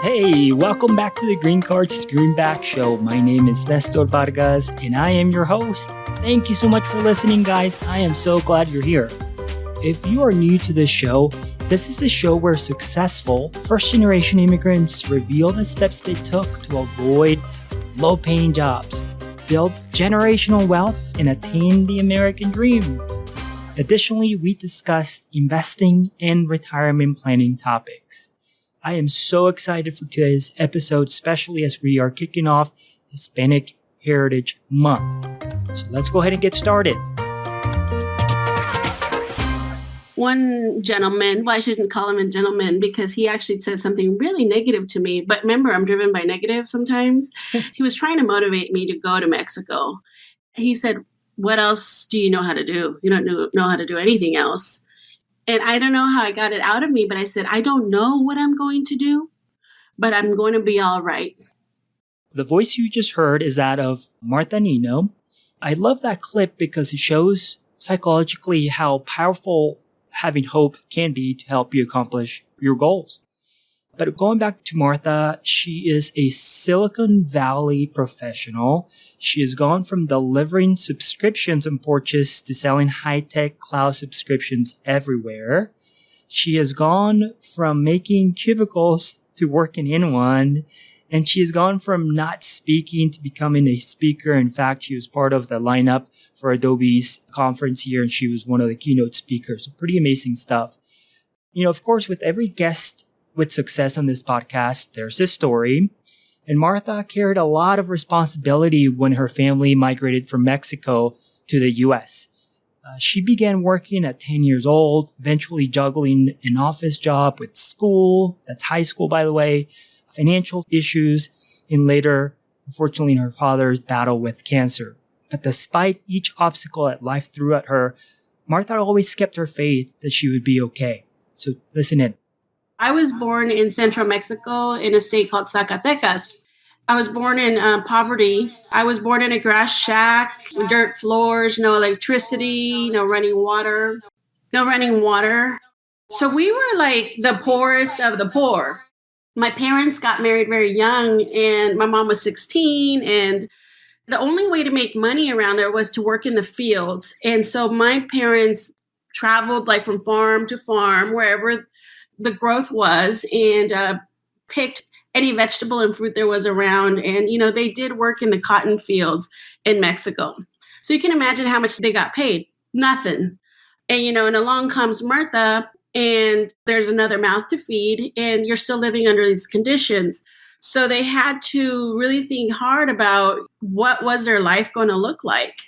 Hey, welcome back to the Green Cards Greenback Show. My name is Nestor Vargas and I am your host. Thank you so much for listening, guys. I am so glad you're here. If you are new to this show, this is a show where successful first-generation immigrants reveal the steps they took to avoid low-paying jobs, build generational wealth, and attain the American dream. Additionally, we discussed investing and retirement planning topics. I am so excited for today's episode, especially as we are kicking off Hispanic Heritage Month. So let's go ahead and get started. One gentleman, well, I shouldn't call him a gentleman because he actually said something really negative to me. But remember, I'm driven by negative sometimes. He was trying to motivate me to go to Mexico. He said, "What else do you know how to do? You don't know how to do anything else." And I don't know how I got it out of me, but I said, I don't know what I'm going to do, but I'm going to be all right. The voice you just heard is that of Martha Nino. I love that clip because it shows psychologically how powerful having hope can be to help you accomplish your goals. But going back to Martha, she is a Silicon Valley professional. She has gone from delivering subscriptions on porches to selling high-tech cloud subscriptions everywhere. She has gone from making cubicles to working in one. And she has gone from not speaking to becoming a speaker. In fact, she was part of the lineup for Adobe's conference here, and she was one of the keynote speakers. So pretty amazing stuff. You know, of course, with every guest with success on this podcast, there's a story. And Martha carried a lot of responsibility when her family migrated from Mexico to the U.S. She began working at 10 years old, eventually juggling an office job with school, that's high school, by the way, financial issues, and later, unfortunately, her father's battle with cancer. But despite each obstacle that life threw at her, Martha always kept her faith that she would be okay. So listen in. I was born in central Mexico in a state called Zacatecas. I was born in poverty. I was born in a grass shack, dirt floors, no electricity, no running water. So we were like the poorest of the poor. My parents got married very young and my mom was 16, and the only way to make money around there was to work in the fields. And so my parents traveled like from farm to farm, wherever the growth was, and picked any vegetable and fruit there was around. And, you know, they did work in the cotton fields in Mexico. So you can imagine how much they got paid. Nothing. And, you know, and along comes Martha, and there's another mouth to feed, and you're still living under these conditions. So they had to really think hard about what was their life going to look like.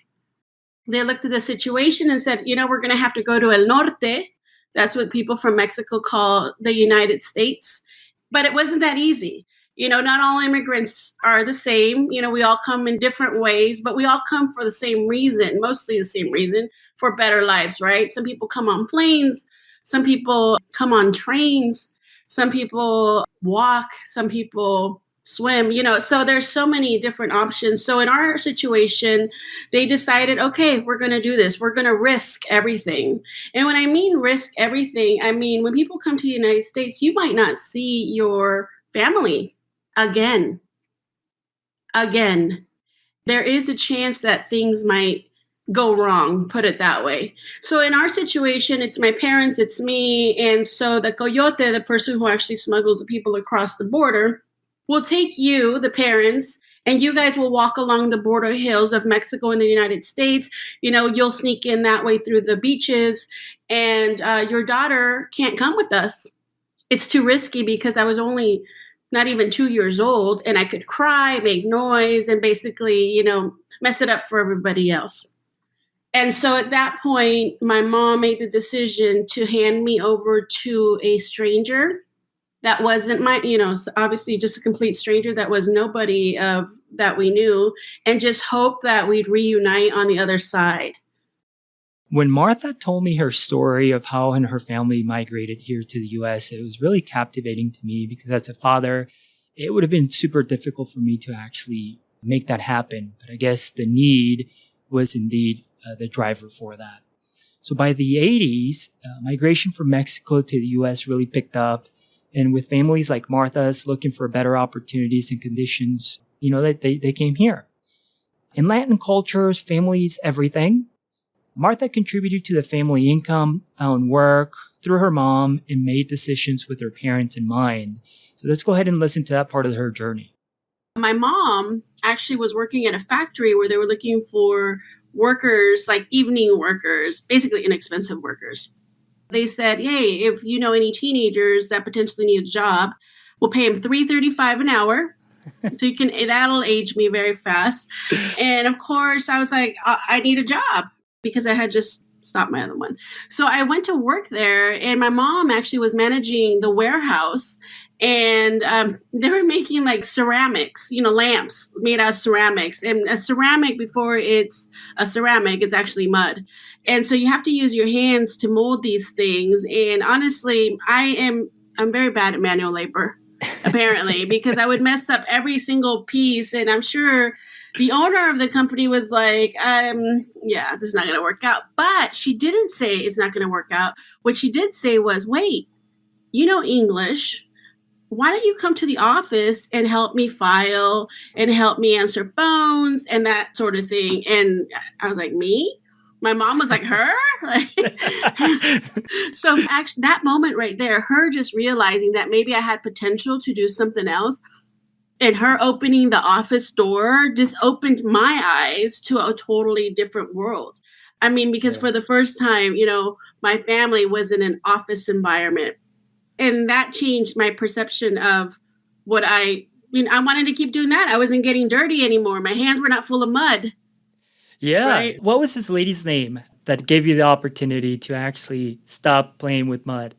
They looked at the situation and said, you know, we're going to have to go to El Norte. That's what people from Mexico call the United States. But it wasn't that easy. You know, not all immigrants are the same. You know, we all come in different ways, but we all come for the same reason, mostly the same reason, for better lives, right? Some people come on planes. Some people come on trains. Some people walk. Some people swim, you know, so there's so many different options. So in our situation, they decided, okay, we're going to do this. We're going to risk everything. And when I mean risk everything, I mean, when people come to the United States, you might not see your family again. There is a chance that things might go wrong, put it that way. So in our situation, it's my parents, it's me. And so the coyote, the person who actually smuggles the people across the border, will take you, the parents, and you guys will walk along the border hills of Mexico and the United States. You know, you'll sneak in that way through the beaches, and your daughter can't come with us. It's too risky because I was only not even 2 years old, and I could cry, make noise, and basically, you know, mess it up for everybody else. And so at that point, my mom made the decision to hand me over to a stranger that wasn't my, you know, obviously just a complete stranger that was nobody that we knew, and just hope that we'd reunite on the other side. When Martha told me her story of how her family migrated here to the U.S., it was really captivating to me because as a father, it would have been super difficult for me to actually make that happen. But I guess the need was indeed the driver for that. So by the 80s, migration from Mexico to the U.S. really picked up. And with families like Martha's looking for better opportunities and conditions, they came here. In Latin cultures, family is everything. Martha contributed to the family income, found work through her mom, and made decisions with her parents in mind. So let's go ahead and listen to that part of her journey. My mom actually was working at a factory where they were looking for workers, like evening workers, basically inexpensive workers. They said, hey, if you know any teenagers that potentially need a job, we'll pay them $3.35 an hour. So that'll age me very fast. And of course, I was like, I need a job because I had just stopped my other one. So I went to work there, and my mom actually was managing the warehouse. And they were making like ceramics, lamps made out of ceramics. And a ceramic, before it's a ceramic, it's actually mud. And so you have to use your hands to mold these things. And honestly, I'm very bad at manual labor, apparently, because I would mess up every single piece. And I'm sure the owner of the company was like, yeah, this is not going to work out. But she didn't say it's not going to work out. What she did say was, wait, you know English. Why don't you come to the office and help me file and help me answer phones and that sort of thing? And I was like, me? My mom was like, her? So actually, that moment right there, her just realizing that maybe I had potential to do something else, and her opening the office door just opened my eyes to a totally different world. I mean, because for the first time, my family was in an office environment. And that changed my perception of what I wanted to keep doing that. I wasn't getting dirty anymore. My hands were not full of mud. Yeah. Right? What was this lady's name that gave you the opportunity to actually stop playing with mud?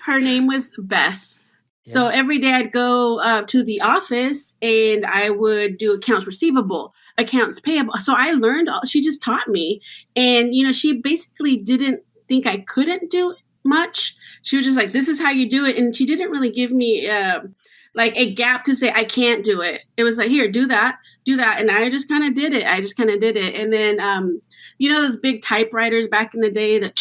Her name was Beth. Yeah. So every day I'd go to the office and I would do accounts receivable, accounts payable. So I learned, she just taught me. And, she basically didn't think I couldn't do much. She was just like, this is how you do it. And she didn't really give me like a gap to say I can't do it. It was like, here, do that. And I just kind of did it. And then those big typewriters back in the day that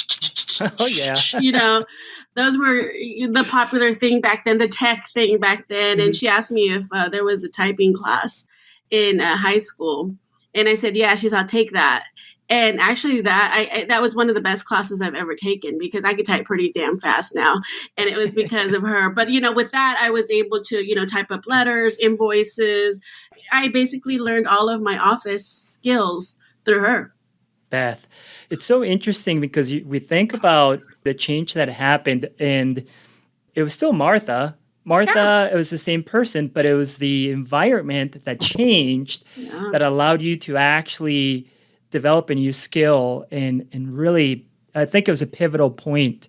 those were the popular thing back then, the tech thing back then. And she asked me if there was a typing class in high school, and I said, yeah. She's, I'll take that. And actually that was one of the best classes I've ever taken, because I could type pretty damn fast now. And it was because of her. But, with that, I was able to, type up letters, invoices. I basically learned all of my office skills through her. Beth, it's so interesting because we think about the change that happened, and it was still Martha. It was the same person, but it was the environment that changed that allowed you to actually develop a new skill, and really, I think it was a pivotal point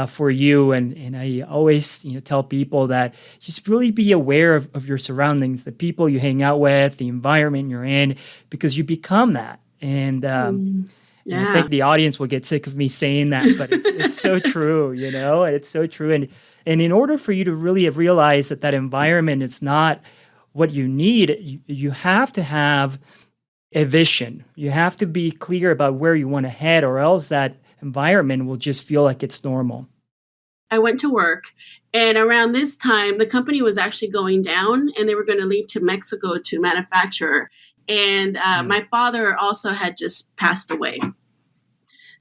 for you. And I always tell people that just really be aware of your surroundings, the people you hang out with, the environment you're in, because you become that. And and I think the audience will get sick of me saying that, but it's so true, it's so true. And in order for you to really realize that environment is not what you need, you have to have a vision. You have to be clear about where you want to head, or else that environment will just feel like it's normal. I went to work, and around this time, the company was actually going down, and they were going to leave to Mexico to manufacture. And my father also had just passed away.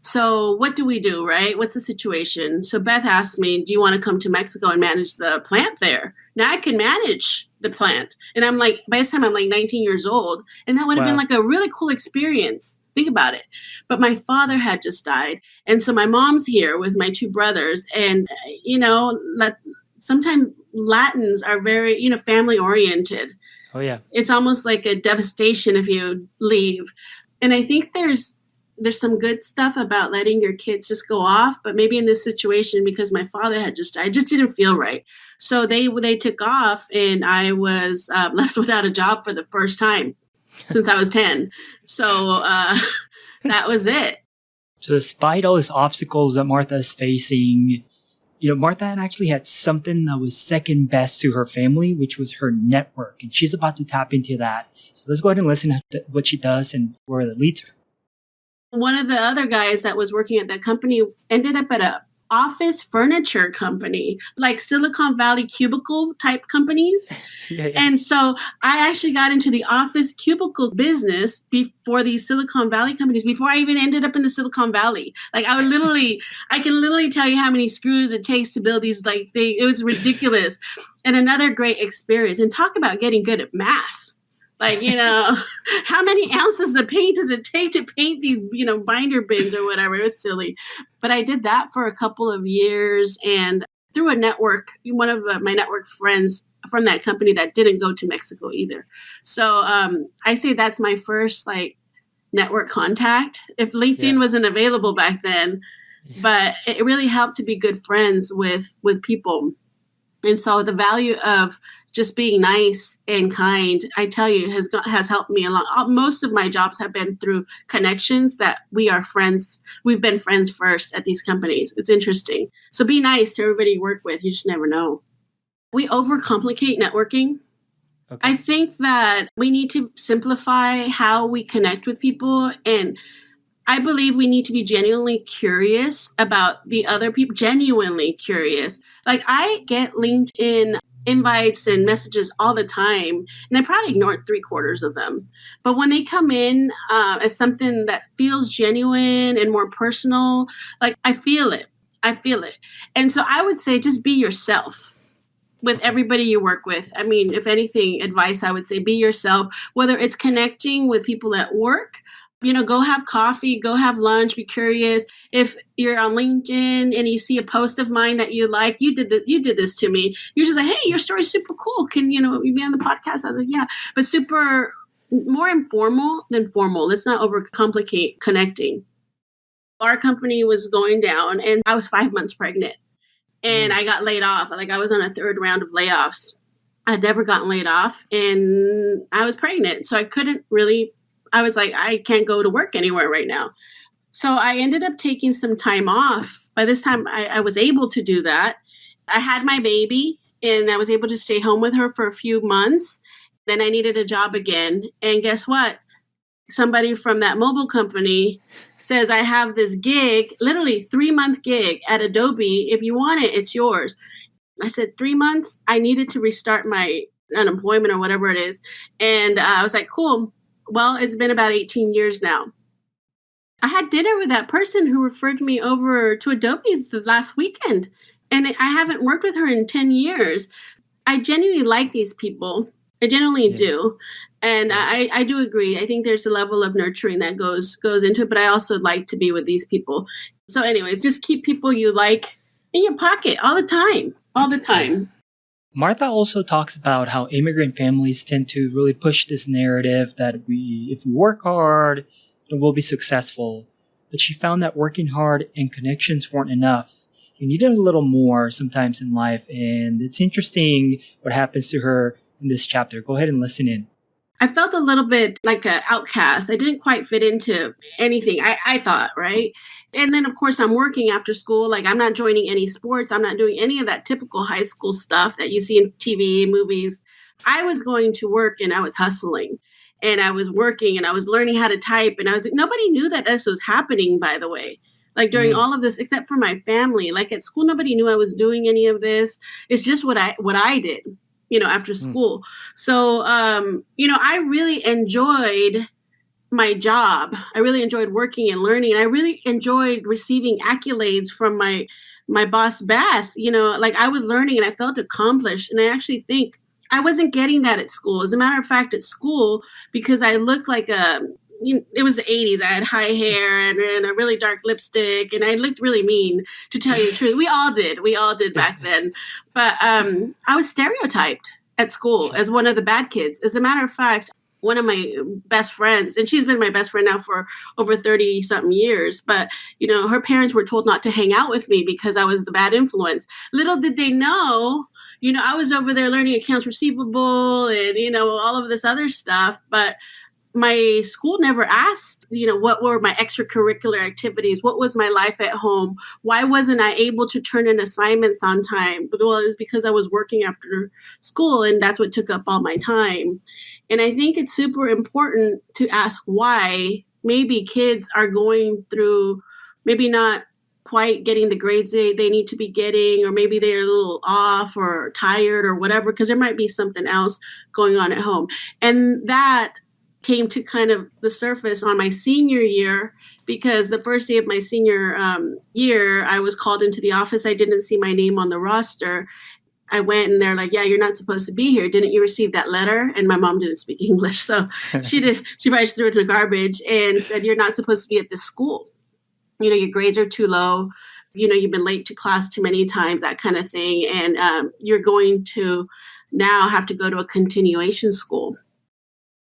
So what do we do, right? What's the situation? So Beth asked me, do you want to come to Mexico and manage the plant there? Now I can manage the plant. And I'm like, by this time I'm like 19 years old. And that would have been like a really cool experience. Think about it. But my father had just died. And so my mom's here with my two brothers. And, sometimes Latins are very, family oriented. Oh, yeah. It's almost like a devastation if you leave. And I think there's some good stuff about letting your kids just go off, but maybe in this situation, because my father had just died, it just didn't feel right. So they took off, and I was left without a job for the first time since I was 10. So that was it. So despite all these obstacles that Martha is facing, Martha actually had something that was second best to her family, which was her network. And she's about to tap into that. So let's go ahead and listen to what she does and where that leads her. One of the other guys that was working at that company ended up at an office furniture company, like Silicon Valley cubicle type companies. Yeah, yeah. And so I actually got into the office cubicle business before these Silicon Valley companies, before I even ended up in the Silicon Valley. Like I can literally tell you how many screws it takes to build these, like it was ridiculous. And another great experience. And talk about getting good at math. Like, how many ounces of paint does it take to paint these, binder bins or whatever? It was silly. But I did that for a couple of years, and through a network, one of my network friends from that company that didn't go to Mexico either. So I say that's my first network contact. If LinkedIn wasn't available back then, but it really helped to be good friends with people. And so the value of just being nice and kind, I tell you, has helped me a lot. Most of my jobs have been through connections that we are friends. We've been friends first at these companies. It's interesting. So be nice to everybody you work with. You just never know. We overcomplicate networking. Okay. I think that we need to simplify how we connect with people. And I believe we need to be genuinely curious about the other people, genuinely curious. Like I get LinkedIn invites and messages all the time, and I probably ignored 3/4 of them. But when they come in as something that feels genuine and more personal, like I feel it. And so I would say just be yourself with everybody you work with. I mean, if anything, advice I would say be yourself, whether it's connecting with people at work, go have coffee, go have lunch, be curious. If you're on LinkedIn and you see a post of mine that you like, you did this to me. You're just like, hey, your story's super cool. Can you be on the podcast? I was like, yeah, but super more informal than formal. Let's not overcomplicate connecting. Our company was going down and I was 5 months pregnant and I got laid off. Like I was on a 3rd round of layoffs. I'd never gotten laid off and I was pregnant. So I was like, I can't go to work anywhere right now. So I ended up taking some time off. By this time, I was able to do that. I had my baby and I was able to stay home with her for a few months. Then I needed a job again. And guess what? Somebody from that mobile company says, I have this gig, literally 3-month gig at Adobe. If you want it, it's yours. I said, 3 months? I needed to restart my unemployment or whatever it is. And I was like, cool. Well, it's been about 18 years now. I had dinner with that person who referred me over to Adobe the last weekend, and I haven't worked with her in 10 years. I genuinely like these people. I genuinely do. And I do agree. I think there's a level of nurturing that goes into it, but I also like to be with these people. So anyways, just keep people you like in your pocket all the time. Martha also talks about how immigrant families tend to really push this narrative that if we work hard, then we'll be successful. But she found that working hard and connections weren't enough. You needed a little more sometimes in life, and it's interesting what happens to her in this chapter. Go ahead and listen in. I felt a little bit like an outcast. I didn't quite fit into anything, I thought, right? And then, of course, I'm working after school. Like, I'm not joining any sports. I'm not doing any of that typical high school stuff that you see in TV, movies. I was going to work and I was hustling. And I was working and I was learning how to type. And I was like, nobody knew that this was happening, by the way. Like during all of this, except for my family. Like at school, nobody knew I was doing any of this. It's just what I did. After school. So, I really enjoyed my job. I really enjoyed working and learning. And I really enjoyed receiving accolades from my boss, Beth. Like I was learning and I felt accomplished. And I actually think I wasn't getting that at school. As a matter of fact, at school, because I looked like it was the 80s. I had high hair and a really dark lipstick, and I looked really mean, to tell you the truth. We all did back then. But I was stereotyped at school as one of the bad kids. As a matter of fact, one of my best friends, and she's been my best friend now for over 30-something years, but, her parents were told not to hang out with me because I was the bad influence. Little did they know, I was over there learning accounts receivable and, all of this other stuff, but my school never asked, what were my extracurricular activities? What was my life at home? Why wasn't I able to turn in assignments on time? Well, it was because I was working after school, and that's what took up all my time. And I think it's super important to ask why maybe kids are going through maybe not quite getting the grades they need to be getting, or maybe they're a little off or tired or whatever, because there might be something else going on at home. And that came to kind of the surface on my senior year, because the first day of my senior year, I was called into the office. I didn't see my name on the roster. I went and they're like, yeah, you're not supposed to be here. Didn't you receive that letter? And my mom didn't speak English. So she did. She probably just threw it in the garbage and said, you're not supposed to be at this school. You know, your grades are too low. You know, you've been late to class too many times, that kind of thing. And you're going to now have to go to a continuation school.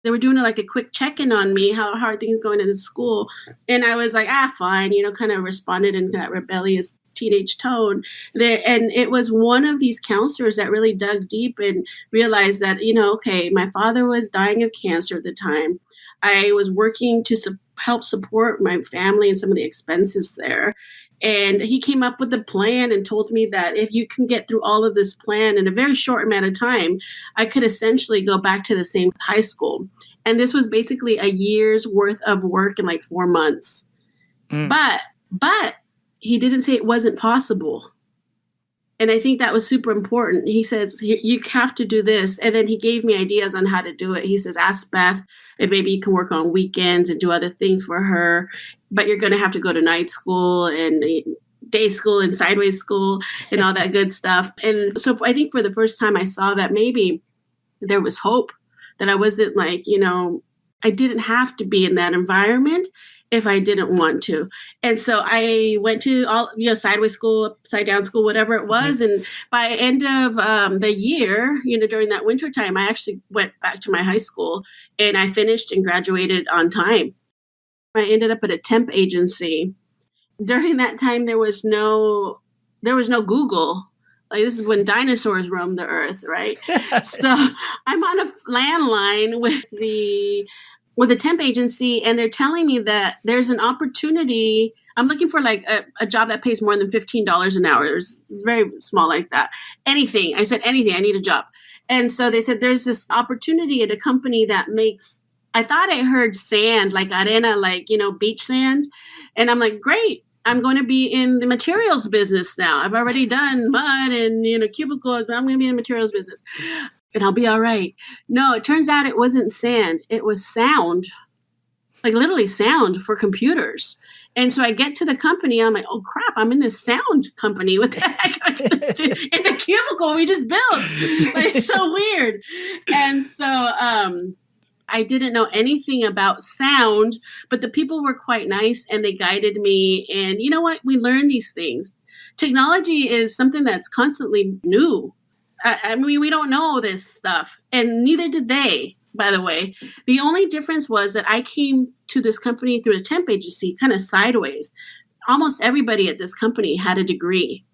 They were doing like a quick check-in on me, how are things going in the school. And I was like, fine, you know, kind of responded in that rebellious teenage tone there. And it was one of these counselors that really dug deep and realized that, you know, okay, my father was dying of cancer at the time. I was working to help support my family and some of the expenses there. And he came up with a plan and told me that if you can get through all of this plan in a very short amount of time, I could essentially go back to the same high school. And this was basically a year's worth of work in like 4 months. But he didn't say it wasn't possible. And I think that was super important. He says, you have to do this. And then he gave me ideas on how to do it. He says, ask Beth if maybe you can work on weekends and do other things for her. But you're going to have to go to night school and day school and sideways school and all that good stuff. And so I think for the first time I saw that maybe there was hope, that I wasn't like, you know, I didn't have to be in that environment if I didn't want to. And so I went to all, you know, sideways school, upside down school, whatever it was. And by end of the year, you know, during that winter time, I actually went back to my high school and I finished and graduated on time. I ended up at a temp agency. During that time, there was no Google. Like, this is when dinosaurs roamed the earth, right? So I'm on a landline with the temp agency, and they're telling me that there's an opportunity. I'm looking for like a job that pays more than $15 an hour. It's very small like that. Anything. I said, anything. I need a job. And so they said, there's this opportunity at a company that makes, I thought I heard sand, like arena, like, you know, beach sand. And I'm like, great. I'm going to be in the materials business now. I've already done mud and, you know, cubicles, but I'm going to be in the materials business and I'll be all right. No, it turns out it wasn't sand. It was sound, like literally sound for computers. And so I get to the company. I'm like, oh, crap, I'm in this sound company. What the heck? In the cubicle we just built. Like, so weird. And so I didn't know anything about sound, but the people were quite nice and they guided me. And you know what? We learn these things. Technology is something that's constantly new. I mean, we don't know this stuff, and neither did they, by the way. The only difference was that I came to this company through a temp agency, kind of sideways. Almost everybody at this company had a degree.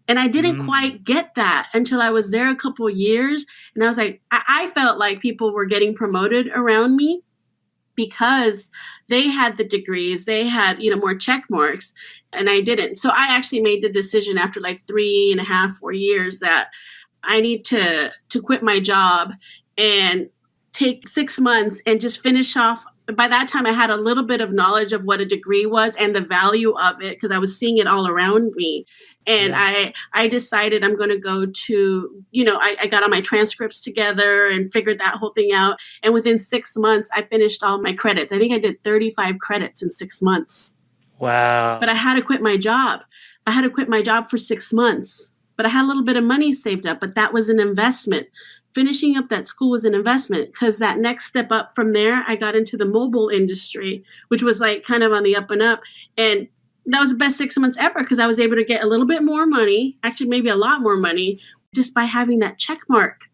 And I didn't quite get that until I was there a couple of years. And I was like, I felt like people were getting promoted around me because they had the degrees, they had, you know, more check marks, and I didn't. So I actually made the decision after like 3.5, 4 years that I need to quit my job and take 6 months and just finish off. By that time, I had a little bit of knowledge of what a degree was and the value of it because I was seeing it all around me. And I decided I'm going to go to, you know, I got all my transcripts together and figured that whole thing out. And within 6 months, I finished all my credits. I think I did 35 credits in 6 months. Wow. But I had to quit my job. I had to quit my job for 6 months. But I had a little bit of money saved up, but that was an investment. Finishing up that school was an investment because that next step up from there, I got into the mobile industry, which was like kind of on the up and up. And that was the best 6 months ever because I was able to get a little bit more money, actually maybe a lot more money, just by having that check mark.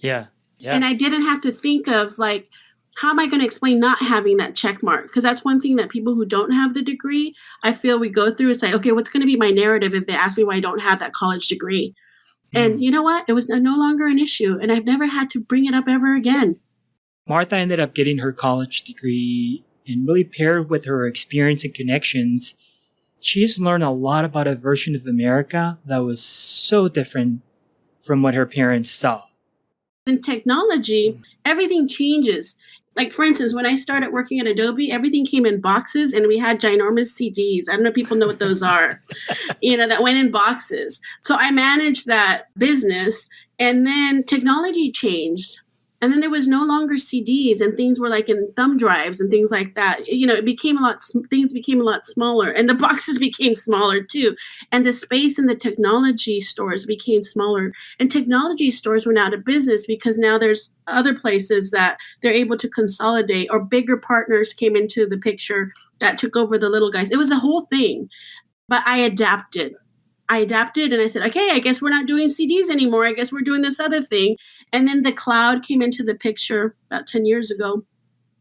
Yeah. And I didn't have to think of like, how am I going to explain not having that check mark? Because that's one thing that people who don't have the degree, I feel we go through. It's like, okay, what's going to be my narrative if they ask me why I don't have that college degree? And you know what? It was no longer an issue. And I've never had to bring it up ever again. Martha ended up getting her college degree and really paired with her experience and connections. She has learned a lot about a version of America that was so different from what her parents saw. In technology, everything changes. Like, for instance, when I started working at Adobe, everything came in boxes and we had ginormous CDs. I don't know if people know what those are, that went in boxes. So I managed that business, and then technology changed. And then there was no longer CDs, and things were like in thumb drives and things like that. It became things became a lot smaller, and the boxes became smaller too. And the space in the technology stores became smaller, and technology stores went out of business because now there's other places that they're able to consolidate, or bigger partners came into the picture that took over the little guys. It was a whole thing, but I adapted and I said, okay, I guess we're not doing CDs anymore. I guess we're doing this other thing. And then the cloud came into the picture about 10 years ago.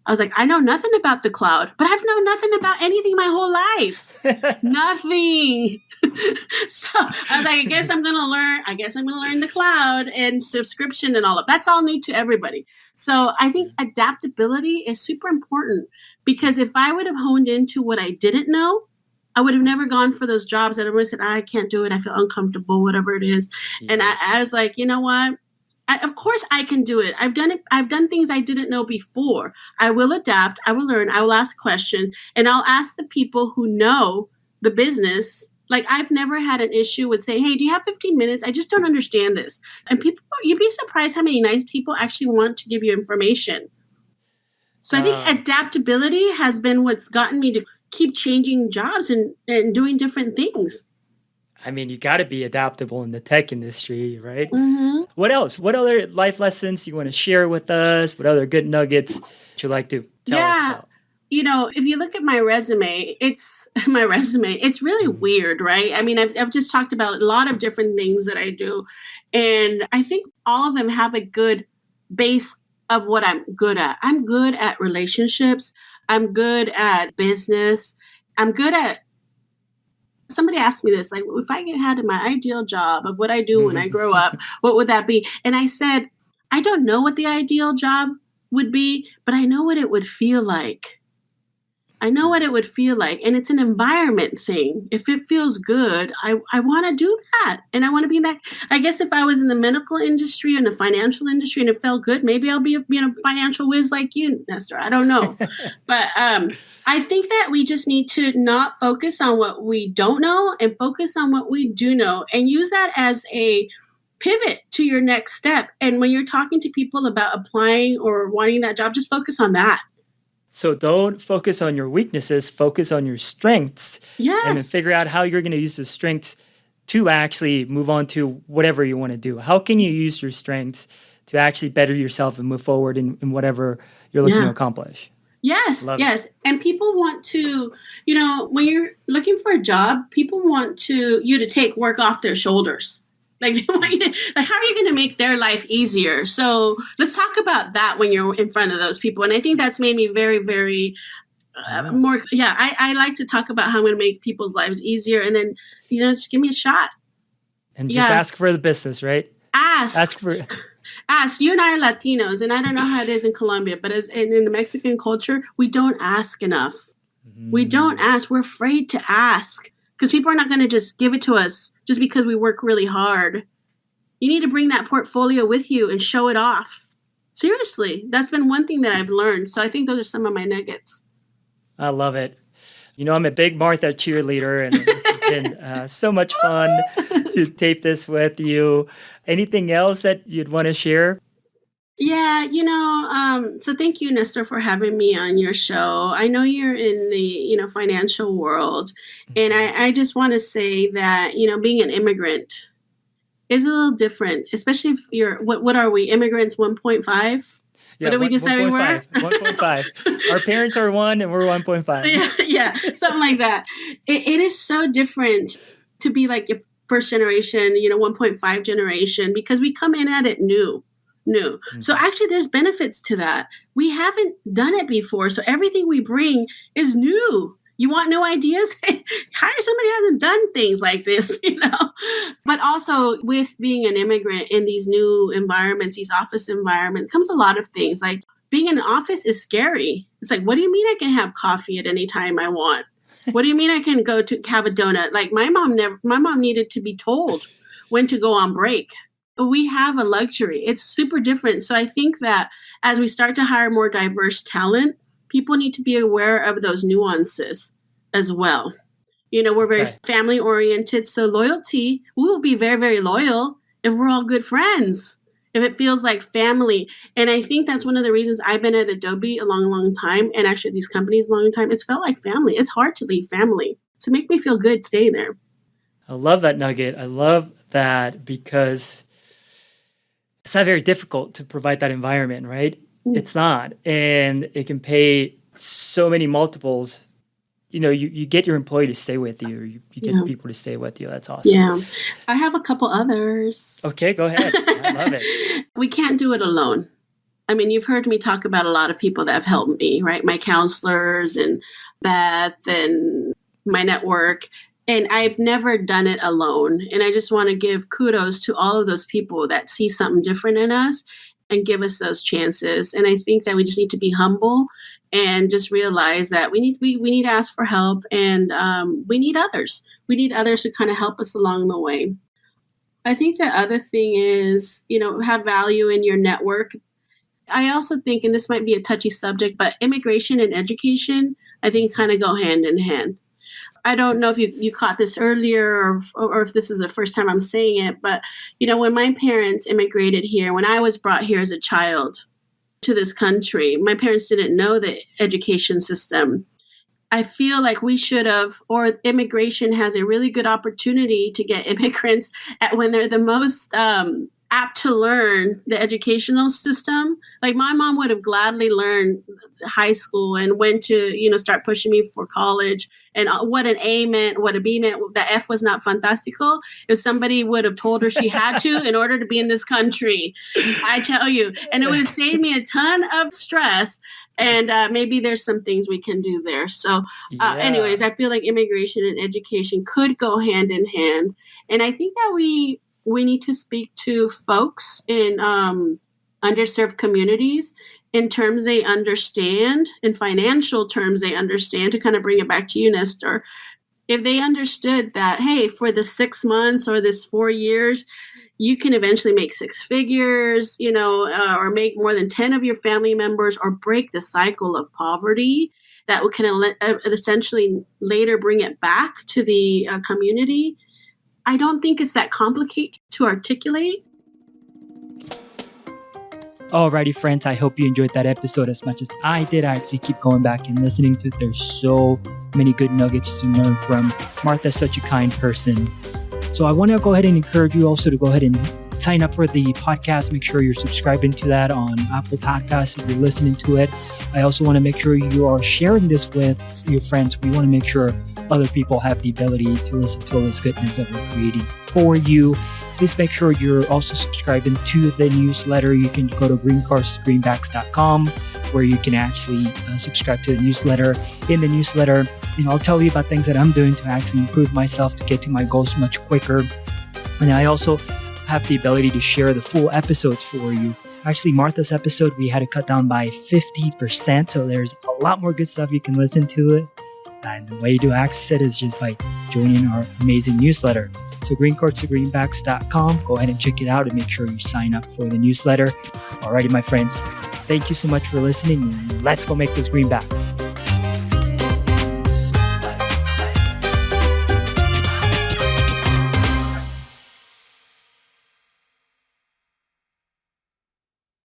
I was like, I know nothing about the cloud, but I've known nothing about anything my whole life. Nothing. So I was like, I guess I'm going to learn the cloud and subscription and all of that's all new to everybody. So I think adaptability is super important, because if I would have honed into what I didn't know, I would have never gone for those jobs that everyone said, I can't do it. I feel uncomfortable, whatever it is. Yeah. And I was like, you know what? Of course I can do it. I've done it. I've done things I didn't know before. I will adapt. I will learn. I will ask questions, and I'll ask the people who know the business. Like, I've never had an issue with saying, hey, do you have 15 minutes? I just don't understand this. And people, you'd be surprised how many nice people actually want to give you information. So I think adaptability has been what's gotten me to keep changing jobs and doing different things. I mean, you got to be adaptable in the tech industry, right? Mm-hmm. What else? What other life lessons you want to share with us? What other good nuggets would you like to tell us about? If you look at my resume, it's really weird, right? I mean, I've just talked about a lot of different things that I do. And I think all of them have a good base of what I'm good at. I'm good at relationships. I'm good at business. Somebody asked me this, like, if I had my ideal job of what I do when I grow up, what would that be? And I said, I don't know what the ideal job would be, but I know what it would feel like. And it's an environment thing. If it feels good, I want to do that. And I want to be in that. I guess if I was in the medical industry and the financial industry and it felt good, maybe I'll be a financial whiz like you, Nestor. I don't know. But I think that we just need to not focus on what we don't know and focus on what we do know, and use that as a pivot to your next step. And when you're talking to people about applying or wanting that job, just focus on that. So don't focus on your weaknesses, focus on your strengths. Yes. And then figure out how you're going to use the strengths to actually move on to whatever you want to do. How can you use your strengths to actually better yourself and move forward in whatever you're looking to accomplish? Yes. And people want to, when you're looking for a job, people want you to take work off their shoulders. Like, how are you going to make their life easier? So let's talk about that when you're in front of those people. And I think that's made me very, very more. Yeah, I like to talk about how I'm going to make people's lives easier. And then, just give me a shot. And just ask for the business, right? Ask. You and I are Latinos, and I don't know how it is in Colombia, but in the Mexican culture, we don't ask enough. We don't ask. We're afraid to ask. Because people are not going to just give it to us just because we work really hard. You need to bring that portfolio with you and show it off. Seriously, that's been one thing that I've learned. So I think those are some of my nuggets. I love it. I'm a big Martha cheerleader, and this has been so much fun to tape this with you. Anything else that you'd want to share? Yeah, so thank you, Nestor, for having me on your show. I know you're in the, financial world, and I just want to say that, being an immigrant is a little different, especially if you're, what are we, immigrants 1.5? Yeah, what did we just say we were? 1.5. Our parents are 1 and we're 1.5. Yeah, something like that. It is so different to be like your first generation, 1.5 generation, because we come in at it new. So actually there's benefits to that. We haven't done it before. So everything we bring is new. You want new ideas? Hire somebody who hasn't done things like this, But also with being an immigrant in these new environments, these office environments, comes a lot of things. Like, being in an office is scary. It's like, what do you mean I can have coffee at any time I want? What do you mean I can go to have a donut? Like, my mom needed to be told when to go on break. we have a luxury. It's super different. So I think that as we start to hire more diverse talent, people need to be aware of those nuances as well. We're very family oriented. So loyalty, we will be very, very loyal if we're all good friends, if it feels like family. And I think that's one of the reasons I've been at Adobe a long, long time, and actually these companies a long time. It's felt like family. It's hard to leave family. So make me feel good staying there. I love that nugget. I love that because it's not very difficult to provide that environment, right? It's not. And it can pay so many multiples. You get your employee to stay with you, or you get people to stay with you. That's awesome. Yeah. I have a couple others. Okay, go ahead. I love it. We can't do it alone. I mean, you've heard me talk about a lot of people that have helped me, right? My counselors and Beth and my network. And I've never done it alone. And I just want to give kudos to all of those people that see something different in us and give us those chances. And I think that we just need to be humble and just realize that we need to ask for help, and we need others. We need others to kind of help us along the way. I think the other thing is, have value in your network. I also think, and this might be a touchy subject, but immigration and education, I think, kind of go hand in hand. I don't know if you caught this earlier or if this is the first time I'm saying it, but, when my parents immigrated here, when I was brought here as a child to this country, my parents didn't know the education system. I feel like we should have, or immigration has a really good opportunity to get immigrants when they're the most apt to learn the educational system. Like my mom would have gladly learned high school and went to, start pushing me for college, and what an A meant, what a B meant, the F was not fantastical. If somebody would have told her she had to in order to be in this country, I tell you, and it would have saved me a ton of stress. And maybe there's some things we can do there. So anyways, I feel like immigration and education could go hand in hand. And I think that we need to speak to folks in underserved communities in terms they understand, in financial terms they understand, to kind of bring it back to you, Nestor. If they understood that, hey, for the 6 months or this 4 years, you can eventually make 6 figures, or make more than 10 of your family members, or break the cycle of poverty that can essentially later bring it back to the community. I don't think it's that complicated to articulate. Alrighty, friends, I hope you enjoyed that episode as much as I did. I actually keep going back and listening to it. There's so many good nuggets to learn from. Martha's such a kind person. So I want to go ahead and encourage you also to go ahead and sign up for the podcast. Make sure you're subscribing to that on Apple Podcasts if you're listening to it. I also want to make sure you are sharing this with your friends. We want to make sure other people have the ability to listen to all this goodness that we're creating for you. Please make sure you're also subscribing to the newsletter. You can go to greencardsgreenbacks.com where you can actually subscribe to the newsletter. In the newsletter, I'll tell you about things that I'm doing to actually improve myself to get to my goals much quicker. And I also have the ability to share the full episodes for you. Actually, Martha's episode, we had to cut down by 50%. So there's a lot more good stuff you can listen to it. And the way you do access it is just by joining our amazing newsletter. So greencardsgreenbacks.com. Go ahead and check it out and make sure you sign up for the newsletter. Alrighty, my friends. Thank you so much for listening. Let's go make those greenbacks.